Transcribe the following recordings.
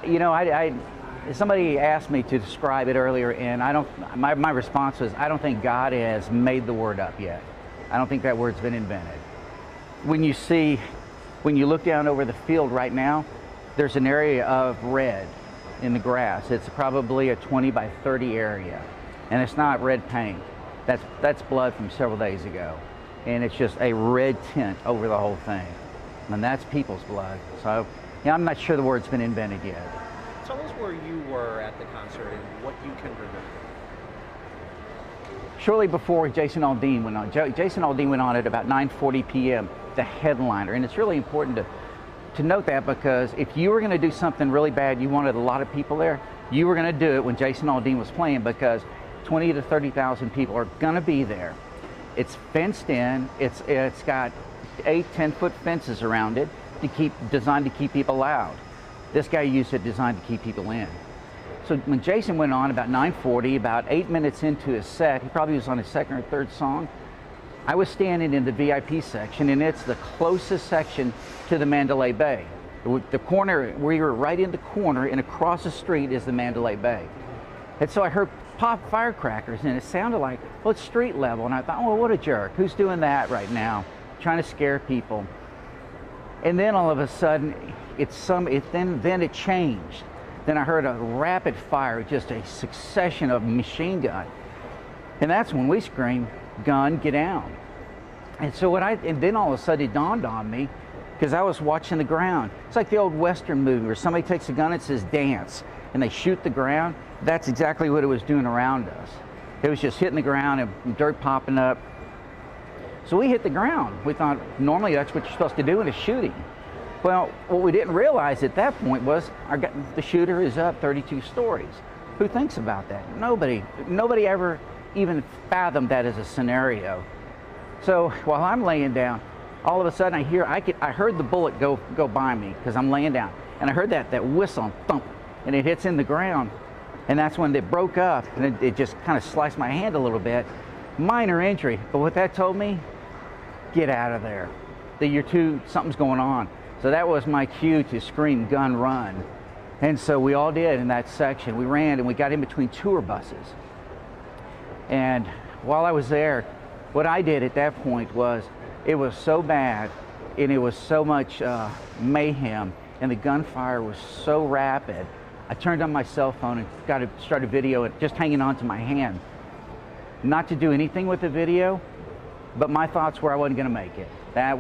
You know, somebody asked me to describe it earlier, and my response was, I don't think God has made the word up yet. I don't think that word's been invented. When you look down over the field right now, there's an area of red in the grass. It's probably a 20 by 30 area, and it's not red paint. That's blood from several days ago, and it's just a red tint over the whole thing, and that's people's blood. So, yeah, I'm not sure the word's been invented yet. Tell us where you were at the concert and what you can remember. Shortly before Jason Aldean went on. Jason Aldean went on at about 9:40 p.m., the headliner, and it's really important to note that, because if you were going to do something really bad, you wanted a lot of people there, you were going to do it when Jason Aldean was playing, because 20 to 30,000 people are going to be there. It's fenced in. It's got 8-10-foot fences around it designed to keep people out. This guy used it designed to keep people in. So when Jason went on about 9:40, about 8 minutes into his set, he probably was on his second or third song, I was standing in the VIP section, and it's the closest section to the Mandalay Bay. The corner, we were right in the corner, and across the street is the Mandalay Bay. And so I heard pop firecrackers, and it sounded like, well, it's street level. And I thought, oh, what a jerk. Who's doing that right now? Trying to scare people. And then all of a sudden, then it changed. Then I heard a rapid fire, just a succession of machine gun. And that's when we screamed, gun, get down. And so and then all of a sudden it dawned on me, because I was watching the ground. It's like the old Western movie where somebody takes a gun and says dance, and they shoot the ground. That's exactly what it was doing around us. It was just hitting the ground and dirt popping up. So we hit the ground. We thought normally that's what you're supposed to do in a shooting. Well, what we didn't realize at that point was the shooter is up 32 stories. Who thinks about that? Nobody ever even fathomed that as a scenario. So while I'm laying down, all of a sudden I heard the bullet go by me, because I'm laying down, and I heard that whistle, thump, and it hits in the ground, and that's when it broke up, and it just kind of sliced my hand a little bit. Minor injury, but what that told me, get out of there. Something's going on. So that was my cue to scream, gun, run. And so we all did in that section. We ran, and we got in between tour buses. And while I was there, what I did at that point was, it was so bad, and it was so much mayhem, and the gunfire was so rapid, I turned on my cell phone and started videoing, just hanging on to my hand. Not to do anything with the video, but my thoughts were I wasn't going to make it. I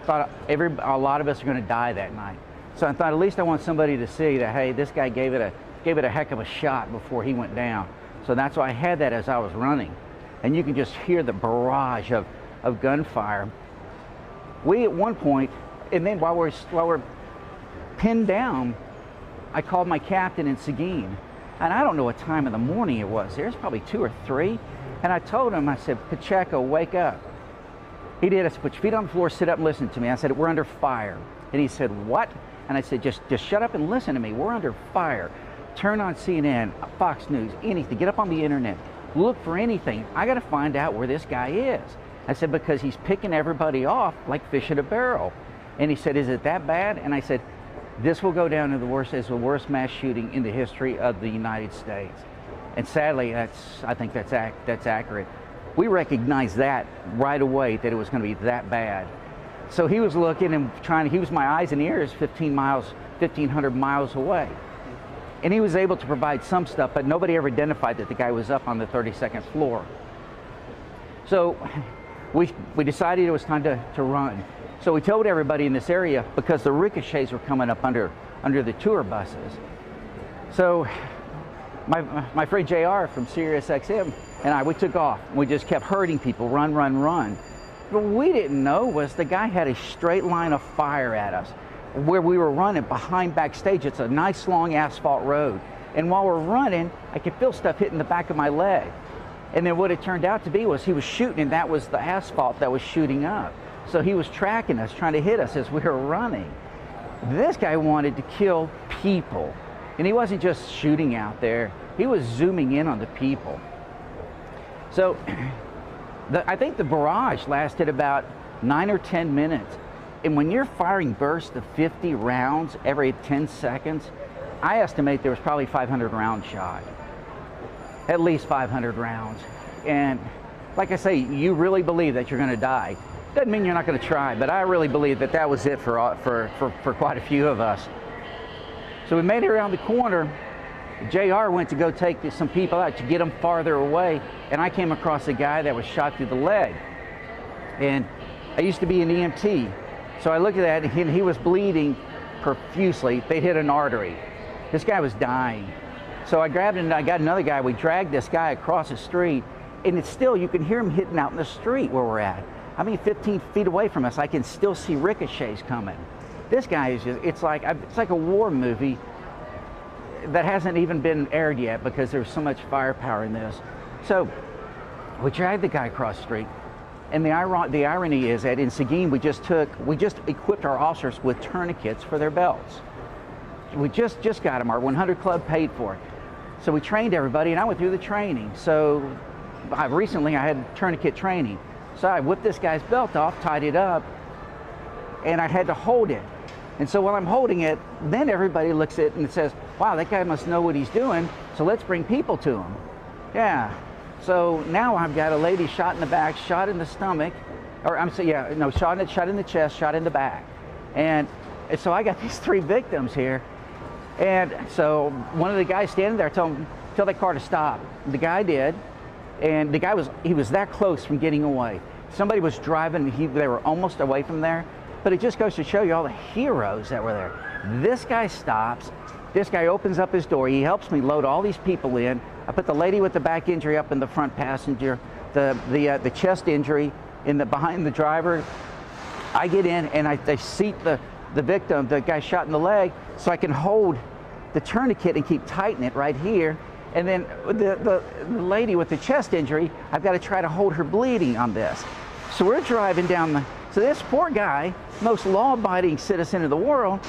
thought a lot of us are going to die that night. So I thought, at least I want somebody to see that, hey, this guy gave it a heck of a shot before he went down. So that's why I had that as I was running. And you can just hear the barrage of gunfire. We at one point, and then while we're pinned down, I called my captain in Seguin. And I don't know what time of the morning it was. There's probably 2 or 3. And I told him, I said, Pacheco, wake up. He did. I said, put your feet on the floor, sit up and listen to me. I said, we're under fire. And he said, what? And I said, just shut up and listen to me. We're under fire. Turn on CNN, Fox News, anything. Get up on the internet. Look for anything. I got to find out where this guy is. I said, because he's picking everybody off like fish in a barrel. And he said, is it that bad? And I said, this will go down as the worst mass shooting in the history of the United States. And sadly, I think that's accurate. We recognized that right away, that it was going to be that bad. So he was looking and he was my eyes and ears 1,500 miles away. And he was able to provide some stuff, but nobody ever identified that the guy was up on the 32nd floor. So we decided it was time to run. So we told everybody in this area, because the ricochets were coming up under the tour buses. So my friend JR from Sirius XM and we took off. We just kept herding people, run, run, run. What we didn't know was the guy had a straight line of fire at us. Where we were running behind backstage, it's a nice long asphalt road. And while we're running, I could feel stuff hitting the back of my leg. And then what it turned out to be was he was shooting, and that was the asphalt that was shooting up. So he was tracking us, trying to hit us as we were running. This guy wanted to kill people. And he wasn't just shooting out there, he was zooming in on the people. So I think the barrage lasted about 9 or 10 minutes. And when you're firing bursts of 50 rounds every 10 seconds, I estimate there was probably 500 rounds shot. At least 500 rounds. And like I say, you really believe that you're going to die. Doesn't mean you're not going to try, but I really believe that that was it for quite a few of us. So we made it around the corner. JR went to go take some people out to get them farther away, and I came across a guy that was shot through the leg. And I used to be an EMT, so I looked at that, and he was bleeding profusely. They hit an artery. This guy was dying. So I grabbed him, and I got another guy. We dragged this guy across the street, and it's still, you can hear him hitting out in the street where we're at. I mean, 15 feet away from us, I can still see ricochets coming. This guy is just, it's like a war movie that hasn't even been aired yet because there's so much firepower in this. So we dragged the guy across the street, and the irony is that in Seguin, we just equipped our officers with tourniquets for their belts. We just got them, our 100 Club paid for it. So we trained everybody, and I went through the training. So recently I had tourniquet training. So I whipped this guy's belt off, tied it up, and I had to hold it. And so while I'm holding it, then everybody looks at it and says, wow, that guy must know what he's doing, so let's bring people to him. Yeah, so now I've got a lady shot in the back, shot in the stomach, or shot in the chest, shot in the back. And so I got these 3 victims here. And so one of the guys standing there told him, tell that car to stop. The guy did, and the guy was that close from getting away. Somebody was driving, they were almost away from there, but it just goes to show you all the heroes that were there. This guy stops, this guy opens up his door, he helps me load all these people in. I put the lady with the back injury up in the front passenger, the chest injury behind the driver. I get in and I seat the victim, the guy shot in the leg, so I can hold the tourniquet and keep tightening it right here. And then the lady with the chest injury, I've got to try to hold her bleeding on this. So we're driving down so this poor guy, most law-abiding citizen in the world,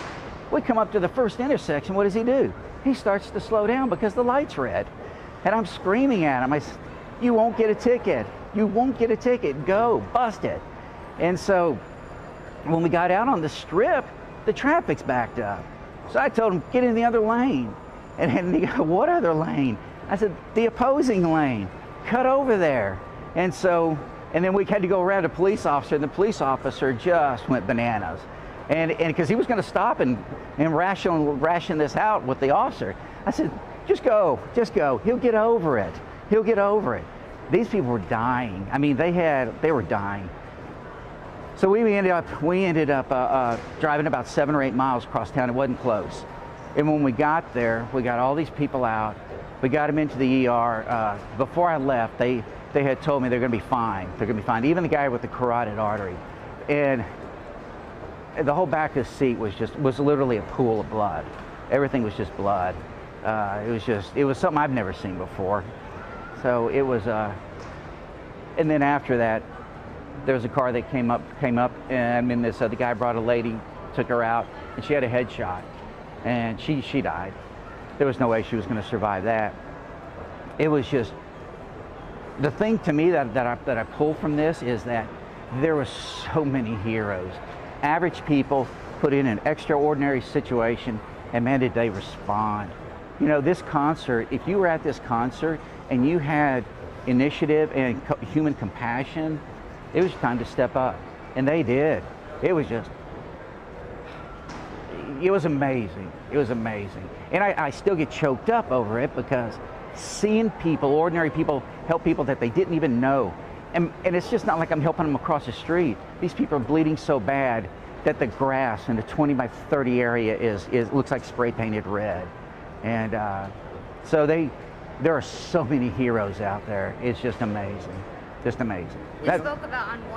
we come up to the first intersection. What does he do? He starts to slow down because the light's red. And I'm screaming at him. You won't get a ticket. You won't get a ticket. Go, bust it. And so when we got out on the strip, the traffic's backed up. So I told him, get in the other lane. And he go, what other lane? I said, the opposing lane. Cut over there. And then we had to go around a police officer, and the police officer just went bananas. And because he was going to stop and ration this out with the officer. I said, just go. He'll get over it. He'll get over it. These people were dying. I mean, they were dying. So we ended up driving about 7 or 8 miles across town. It wasn't close. And when we got there, we got all these people out. We got them into the ER. Before I left, they had told me they're going to be fine. They're going to be fine. Even the guy with the carotid artery. And the whole back of the seat was literally a pool of blood. Everything was just blood. It was something I've never seen before. So it was, and then after that, there was a car that came up, and then the guy brought a lady, took her out, and she had a headshot, and she died. There was no way she was going to survive that. It was just, the thing to me that I pull from this is that there were so many heroes. Average people put in an extraordinary situation, and man, did they respond. You know, this concert, if you were at this concert and you had initiative and human compassion, it was time to step up. And they did. It was amazing. It was amazing. And I still get choked up over it because seeing people, ordinary people, help people that they didn't even know. And it's just not like I'm helping them across the street. These people are bleeding so bad that the grass in the 20 by 30 area looks like spray painted red. And so there are so many heroes out there. It's just amazing. Just amazing. We spoke about on one